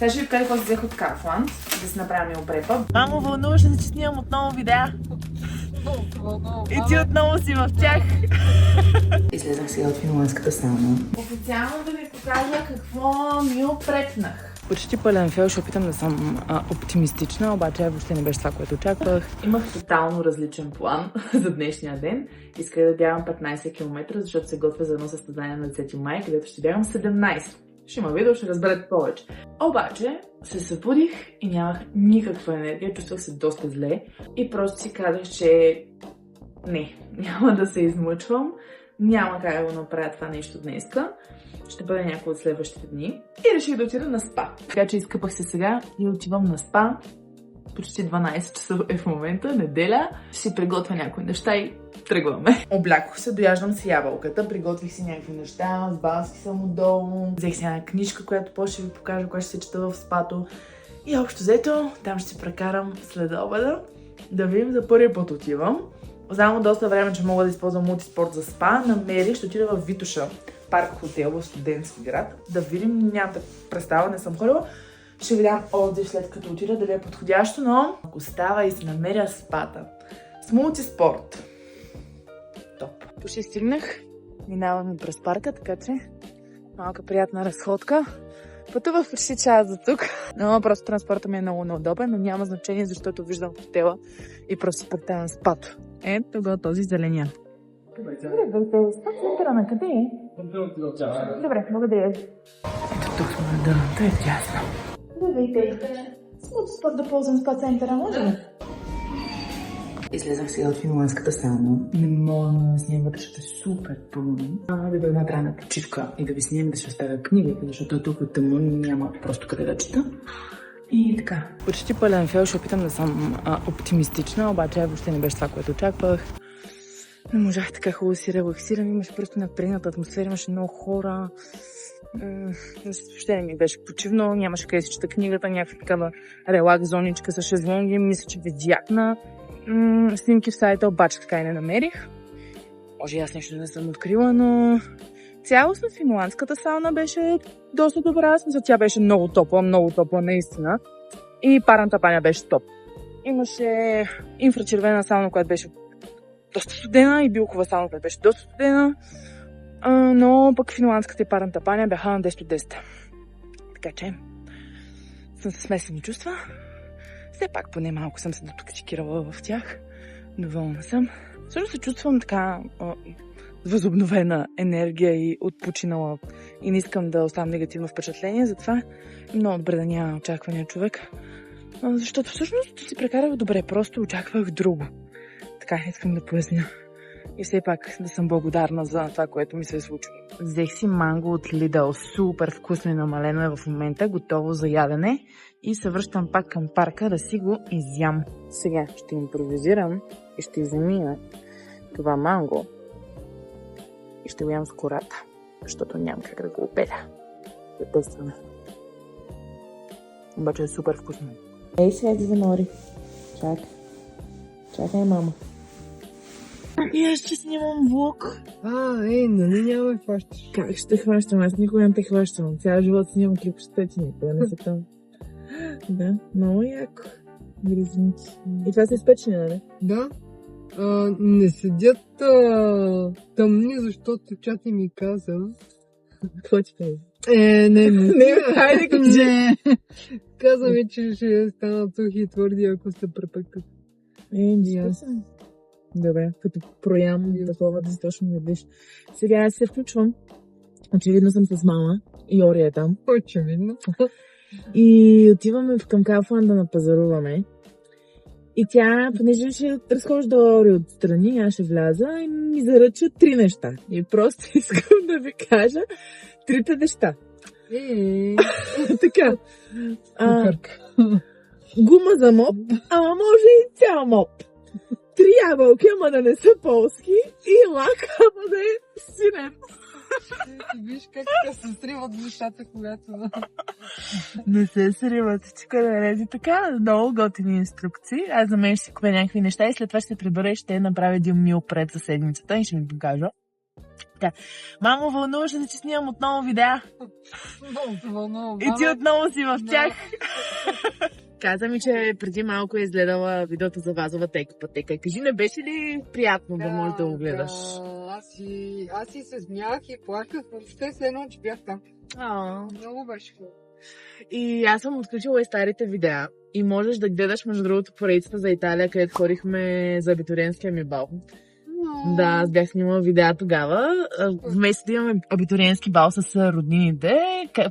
Сега ще ви кажа какво си взех от Kaufland, да си направя мил препа. Мамо, вълнуваш се, че снимам отново видеа. И ти отново си в тях. Излезах сега от финландската сауна. Официално да ви покажа какво мил препнах. Почти пълен фейл, ще опитам да съм оптимистична, обаче въобще не беше това, което очаквах. Имах тотално различен план за днешния ден. Исках да бягам 15 км, защото се готвя за едно състезание на 10 май, където ще бягам 17. Ще има видео, ще разберете повече. Обаче се събудих и нямах никаква енергия, чувствах се доста зле и просто си казах, че не, няма да се измъчвам, няма как да го направя това нещо днеска. Ще бъде някой от следващите дни. И реших да отида на спа. Така че изкъпах се сега и отивам на спа. Почти 12 часа е в момента, неделя. Ще си приготвя някои неща и тръгваме. Облякох се, дояждам си ябълката, приготвих си някакви неща, с балски съм отдолу. Взех си една книжка, която после ще ви покажа, която ще се чета в спато. И общо взето, там ще си прекарам след обеда. Да видим, за първи път отивам. Знам доста време, че мога да използвам мултиспорт за спа. Намерих, ще отида в Витуша, парк хотел в студентски град. Да видим, нямам представа, не съм ходила. Ще видям отзив след като отида, дали е подходящо, но ако става и се намеря спата с мултиспорт. Топ. Почти стигнах. Минаваме през парка, така че малка приятна разходка. Пътувах почти час до тук. Но просто транспорта ми е много неудобен, но няма значение, защото виждам хотела и просто претявам спато. Ето го този зеления. Добре, спа центъра на къде е? Добре, благодаря ви. Ето тук сме на дъното, е тясно. Здравейте. Спорт да ползвам спа центъра, може ли? Излезах сега от финландската сауна. Не мога да снимам вътре, защото е супер тъмно. Ама да дойда трайна почивка и да ви снимам да ще оставя книги, защото тук е тъмно, няма просто къде да чета. И така. Почти пълен фейл, ще опитам да съм оптимистична, обаче въобще не беше това, което очаквах. Не можах така хубаво да си релаксирам, имаше просто напрегната атмосфера, имаше много хора. Въобще не ми беше почивно, нямаше къде си чета книгата, някаква такава релакс зоничка с шезлонги. Мисля, че видях на снимки в сайта, обаче така и не намерих. Може и аз нещо не съм открила, но цялостно финландската сауна беше доста добра. Смисъл, тя беше много топла наистина. И парната баня беше топ. Имаше инфрачервена сауна, която беше доста студена и билкова сауна, която беше доста студена. Но пък финландската и парната баня бяха на 10 от 10. Така че съм със смесени чувства. Все пак поне малко съм се детоксикирала в тях. Доволна съм. Също се чувствам така възобновена енергия и отпочинала. И не искам да оставам негативно впечатление. Затова много добре да няма очаквания човек. Защото всъщност си прекарах добре. Просто очаквах друго. Така, искам да поясня. И все пак да съм благодарна за това, което ми се е случило. Взех си манго от Lidl. Супер вкусно и намалено е в момента. Готово за ядене. И се връщам пак към парка да си го изям. Сега ще импровизирам и ще измия това манго. И ще го ям с кората. Защото нямам как да го обеда. Да тестваме. Обаче е супер вкусно. Ей, сега да замори. Чакай, мама. И аз ще снимам влог. Нали няма да хващаш? Как ще хващам? Аз никога не те хващам. Цял живот снимам клипчета, ти никога не са там. Да, много яко. Гризници. И това са изпечени, нали? Да. Не седят тъмни, защото чати ми каза. Какво ти каза? Не, хайде кажи. Каза ми, че ще станат сухи и твърди, ако се препекат. Добре, като проям такова да си точно не биш. Сега аз се включвам. Очевидно съм с мама и Ори е там. Очевидно. И отиваме към Kaufland да напазаруваме. И тя, понеже ще разхожда Ори отстрани, аз ще вляза и ми заръча 3 неща. И просто искам да ви кажа 3 неща. Така. Гума за моп, ама може и цял моп. 3 ябълки, ама да не са полски, и лак, ама да е синен. Виж как се сриват нещата, когато... Не се сриват, всичко да реди така, много готини инструкции. Аз за мен ще си купя някакви неща и след това ще се прибера и ще направя един мил пред за седмицата и ще ми покажа. Мамо, вълнуваш ли се, че снимам отново видеа? Много се вълнувам. И ти отново си в тях. Каза ми, че преди малко е изгледала видеото за вазовата пътека. Кажи, не беше ли приятно да можеш да го гледаш? Аз си се смях и плаках въобще след едно, че бях там. Много беше хубаво. И аз съм отключила и старите видеа. И можеш да гледаш, между другото, поредицата за Италия, където ходихме за абитуриентския ми бал. Да, аз бях снимала видеа тогава. Вместо да имаме абитуриентски бал с роднините,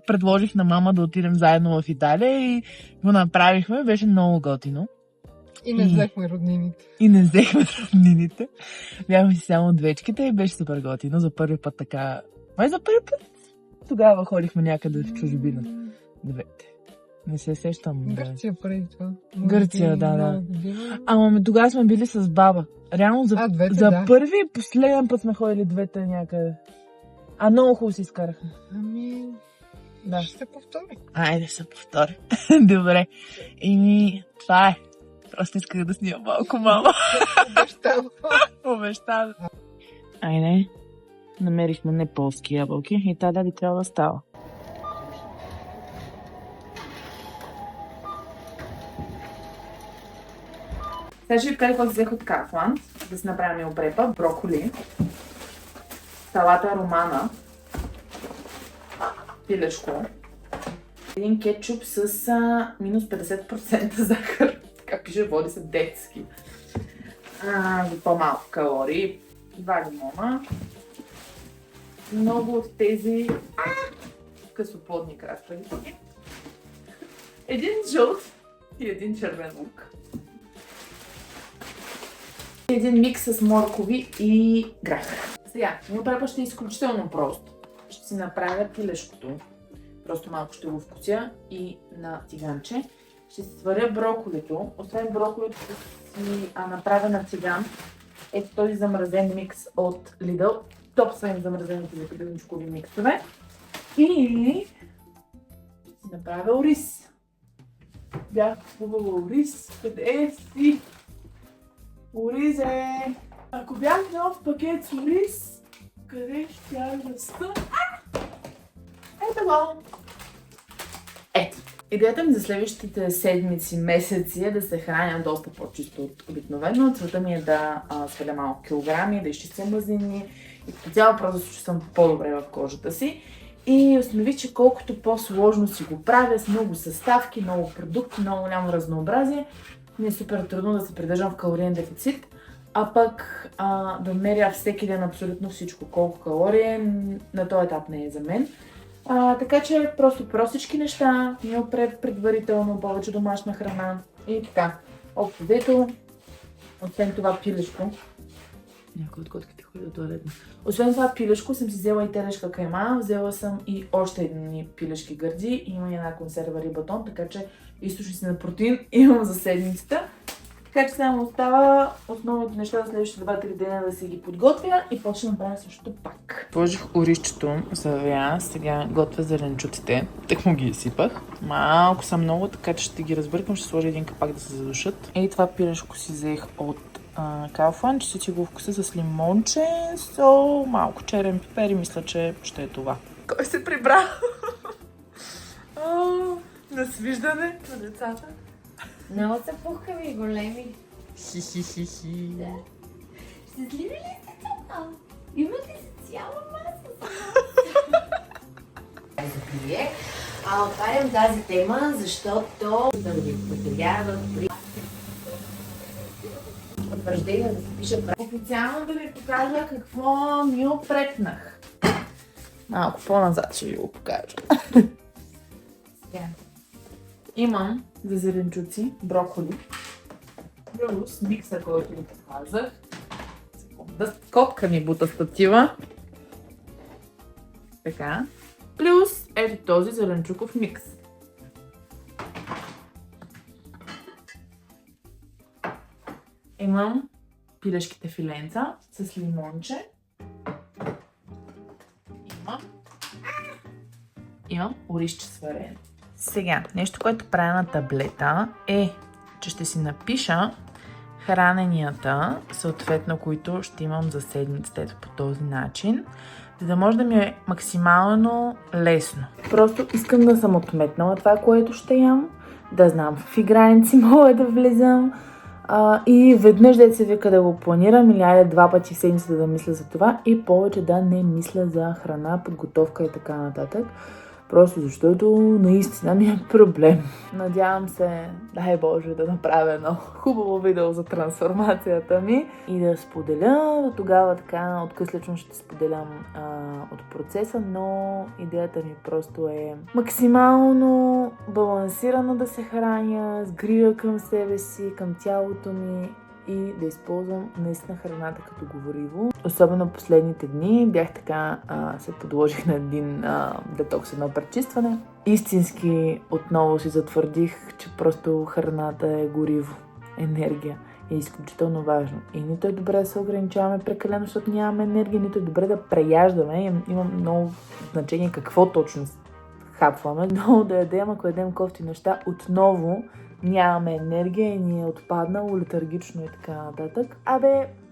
предложих на мама да отидем заедно в Италия и го направихме. Беше много готино. И не взехме роднините. И не взехме роднините. Бяхме си само двечките и беше супер готино. За първи път така... Май за първи път тогава ходихме някъде в чужбина. Двете. Не се сещам. Гърция преди това. Гърция, да. Ама тогава сме били с баба. Реално за първи и последен път сме ходили двете някъде. Много хубаво си изкарахме. Да. Ще се повтори. Айде се повтори. Добре. Това е. Просто исках да снимам малко, мама. Обещава. Айде. Намерихме не полски ябълки. Италия би трябва да става. Сега ще ви кажа какво взех от Kaufland, да си направя мил препа, броколи, салата романа, пилешко, един кетчуп с минус 50% захар, така пише, води се детски, за по-малко калории, 2 лимона, много от тези късоплодни краставици, един жълт и един червен лук. Един микс с моркови и грах. Сега, мил препа ще е изключително просто. Ще си направя пилешкото. Просто малко ще го вкуся и на циганче. Ще си сваря броколито. Освен броколито ще си направя на циган. Ето този замразен микс от Lidl. Топ са им замразените закъденичкови миксове. И ще си направя ориз. Бях купувала ориз. Къде си? Оризе! Ако бях нов пакет с ориз, къде ще я ръста? Ето го! Ето. Идеята ми за следващите седмици, месеци е да се храня доста по-чисто от обикновено. Целта ми е да сваля малко килограми, да изчистя мазнини и като цяло просто да се чувствам по-добре в кожата си. И установих, че колкото по-сложно си го правя, с много съставки, много продукти, много голямо разнообразие, ми е супер трудно да се придържам в калориен дефицит, а пък да меря всеки ден абсолютно всичко, колко калории, на този етап не е за мен. Така че просто простички неща, мил преп предварително, повече домашна храна и така. Общо взето, освен това пилешко. Някой от котките ходи до туалетна. Освен това пилешко съм си взела и телешка кайма, взела съм и още едни пилешки гърди, има и една консерва рибатон, така че източници на протеин имам за седмицата. Така че само остава основните неща за следващите 2-3 дена да си ги подготвя и после да направя същото пак. Положих оризчето за вя, сега готвя зеленчуците, так му ги изсипах. Малко са много, така че ще ги разбъркам, ще сложа един капак да се задушат. И това пилешко си взех от Kaufland, ще си го вкуся с лимонче, сол, малко черен пипер и мисля, че ще е това. Кой се прибра? На свиждане на децата. Много са пухкави и големи. Хи-хи-хи-хи. Да. Щастливи ли сте това? Имате си цяла маса. Отварям тази тема, защото да ви поздравя при потвърждение да се пише право. Официално да ви покажа какво ми опрепнах. Малко по-назад ще ви го покажа. Имам за зеленчуци броколи, плюс микса, който ви показах. Секунда, копка ми бута статива. Така. Плюс ето този зеленчуков микс. Имам пилешките филенца с лимонче. Имам оризче сварено. Сега, нещо, което правя на таблета е, че ще си напиша храненията, съответно, които ще имам за седмицата, ето по този начин, за да може да ми е максимално лесно. Просто искам да съм отметнала това, което ще ям, да знам в какви граници мога да влезам и веднъж да се вика да го планирам или айде 2 пъти в седмицата да мисля за това и повече да не мисля за храна, подготовка и така нататък. Просто защото наистина ми е проблем. Надявам се, дай Боже, да направя едно хубаво видео за трансформацията ми и да споделя. До тогава така откъслечно ще споделям от процеса, но идеята ми просто е максимално балансирано да се храня, с грижа към себе си, към тялото ми и да използвам наистина храната като гориво. Особено последните дни бях така, се подложих на един детокс, едно пречистване. Истински отново си затвърдих, че просто храната е гориво, енергия. Е изключително важно. И нито е добре да се ограничаваме прекалено, защото нямаме енергия, нито е добре да преяждаме. Има много значение какво точно хапваме. Много да ядем, ако ядем кофти неща, отново нямаме енергия и ни е отпаднало летаргично и така нататък.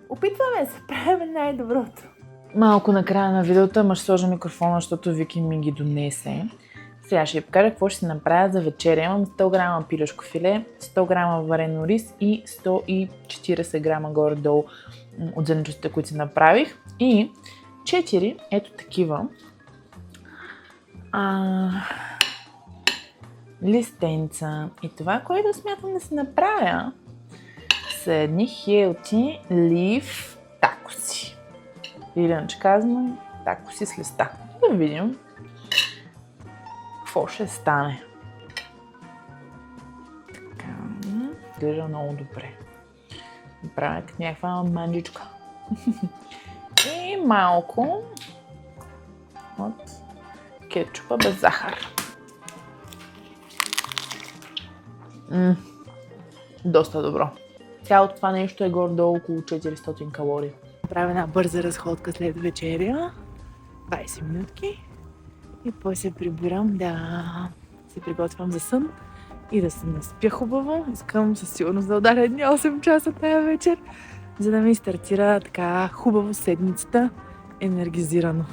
Опитваме се, правим най-доброто. Малко на края на видеото, ама ще сложа микрофона, защото Вики ми ги донесе. Сега ще ви покажа какво ще си направя за вечеря. Имам 100 грама пилешко филе, 100 грама варено рис и 140 грама горе-долу от зеленчуците, които си направих. И 4 ето такива листенца. И това, което смятам да си направя, са едни healthy leaf такоси. Или иначе казвам, такоси с листа. Да видим какво ще стане. Така, изглежда много добре. Правя като някаква манджичка. И малко от кетчупа без захар. Доста добро. Цялото това нещо е горе-долу около 400 калории. Правя една бърза разходка след вечеря. 20 минутки. И после се прибирам да се приготвям за сън и да се наспя хубаво. Искам със сигурност да ударя едни 8 часа тази вечер, за да ми стартира така хубаво седмицата енергизирано.